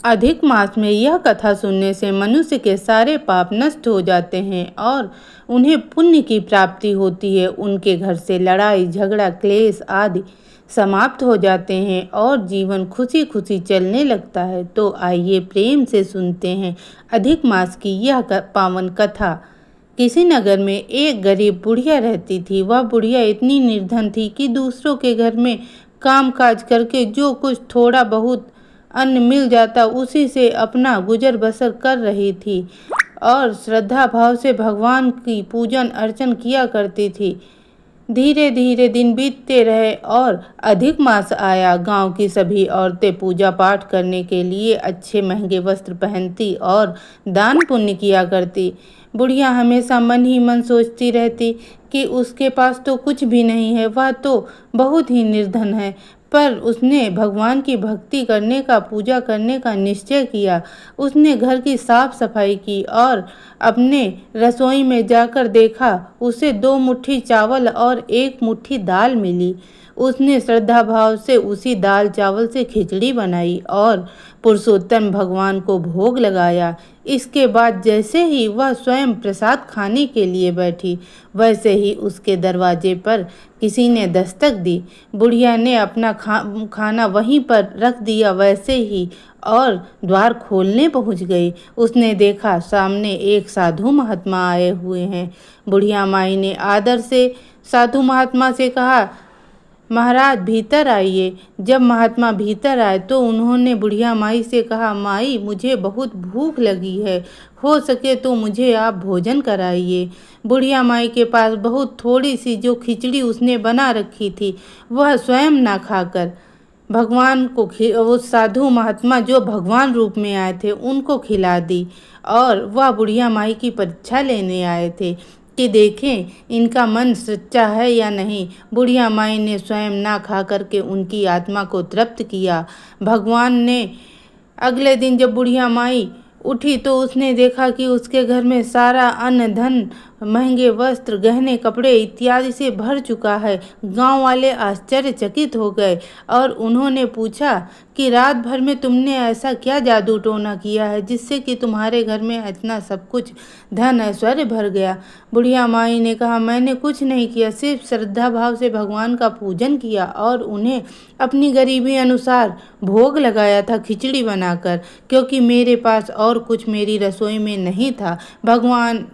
अधिक मास में यह कथा सुनने से मनुष्य के सारे पाप नष्ट हो जाते हैं और उन्हें पुण्य की प्राप्ति होती है। उनके घर से लड़ाई झगड़ा क्लेश आदि समाप्त हो जाते हैं और जीवन खुशी खुशी चलने लगता है। तो आइए प्रेम से सुनते हैं अधिक मास की यह पावन कथा। किसी नगर में एक गरीब बुढ़िया रहती थी। वह बुढ़िया इतनी निर्धन थी कि दूसरों के घर में काम काज करके जो कुछ थोड़ा बहुत अन्न मिल जाता उसी से अपना गुजर बसर कर रही थी और श्रद्धा भाव से भगवान की पूजन अर्चन किया करती थी। धीरे धीरे दिन बीतते रहे और अधिक मास आया। गांव की सभी औरतें पूजा पाठ करने के लिए अच्छे महंगे वस्त्र पहनती और दान पुण्य किया करती। बुढ़िया हमेशा मन ही मन सोचती रहती कि उसके पास तो कुछ भी नहीं है, वह तो बहुत ही निर्धन है। पर उसने भगवान की भक्ति करने का पूजा करने का निश्चय किया। उसने घर की साफ सफाई की और अपने रसोई में जाकर देखा, उसे 2 मुट्ठी चावल और 1 मुट्ठी दाल मिली। उसने श्रद्धा भाव से उसी दाल चावल से खिचड़ी बनाई और पुरुषोत्तम भगवान को भोग लगाया। इसके बाद जैसे ही वह स्वयं प्रसाद खाने के लिए बैठी, वैसे ही उसके दरवाजे पर किसी ने दस्तक दी। बुढ़िया ने अपना खाना वहीं पर रख दिया वैसे ही और द्वार खोलने पहुंच गई। उसने देखा सामने एक साधु महात्मा आए हुए हैं। बुढ़िया माई ने आदर से साधु महात्मा से कहा, महाराज भीतर आइए। जब महात्मा भीतर आए तो उन्होंने बुढ़िया माई से कहा, माई मुझे बहुत भूख लगी है, हो सके तो मुझे आप भोजन कराइए। बुढ़िया माई के पास बहुत थोड़ी सी जो खिचड़ी उसने बना रखी थी वह स्वयं ना खाकर भगवान को वो साधु महात्मा जो भगवान रूप में आए थे उनको खिला दी और वह बुढ़िया माई की परीक्षा लेने आए थे कि देखें इनका मन सच्चा है या नहीं। बुढ़िया माई ने स्वयं ना खा करके उनकी आत्मा को तृप्त किया। भगवान ने अगले दिन जब बुढ़िया माई उठी तो उसने देखा कि उसके घर में सारा अन्न धन महंगे वस्त्र गहने कपड़े इत्यादि से भर चुका है। गांव वाले आश्चर्यचकित हो गए और उन्होंने पूछा कि रात भर में तुमने ऐसा क्या जादू टोना किया है जिससे कि तुम्हारे घर में इतना सब कुछ धन ऐश्वर्य भर गया। बुढ़िया माई ने कहा, मैंने कुछ नहीं किया, सिर्फ श्रद्धा भाव से भगवान का पूजन किया और उन्हें अपनी गरीबी अनुसार भोग लगाया था खिचड़ी बनाकर, क्योंकि मेरे पास और कुछ मेरी रसोई में नहीं था। भगवान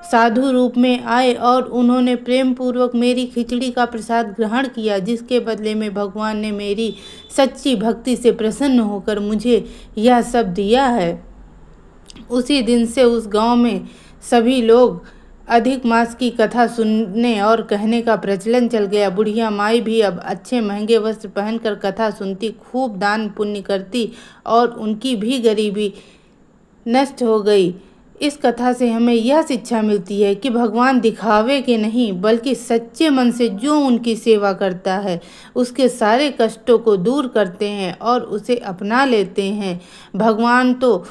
साधु रूप में आए और उन्होंने प्रेम पूर्वक मेरी खिचड़ी का प्रसाद ग्रहण किया, जिसके बदले में भगवान ने मेरी सच्ची भक्ति से प्रसन्न होकर मुझे यह सब दिया है। उसी दिन से उस गांव में सभी लोग अधिक मास की कथा सुनने और कहने का प्रचलन चल गया। बुढ़िया माई भी अब अच्छे महंगे वस्त्र पहनकर कथा सुनती, खूब दान पुण्य करती और उनकी भी गरीबी नष्ट हो गई। इस कथा से हमें यह शिक्षा मिलती है कि भगवान दिखावे के नहीं बल्कि सच्चे मन से जो उनकी सेवा करता है उसके सारे कष्टों को दूर करते हैं और उसे अपना लेते हैं। भगवान तो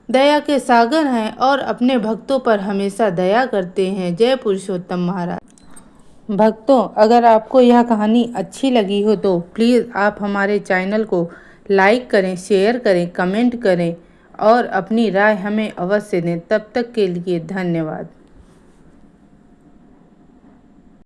दया के सागर हैं और अपने भक्तों पर हमेशा दया करते हैं। जय पुरुषोत्तम महाराज। भक्तों, अगर आपको यह कहानी अच्छी लगी हो तो प्लीज़ आप हमारे चैनल को लाइक करें, शेयर करें, कमेंट करें और अपनी राय हमें अवश्य दें। तब तक के लिए धन्यवाद।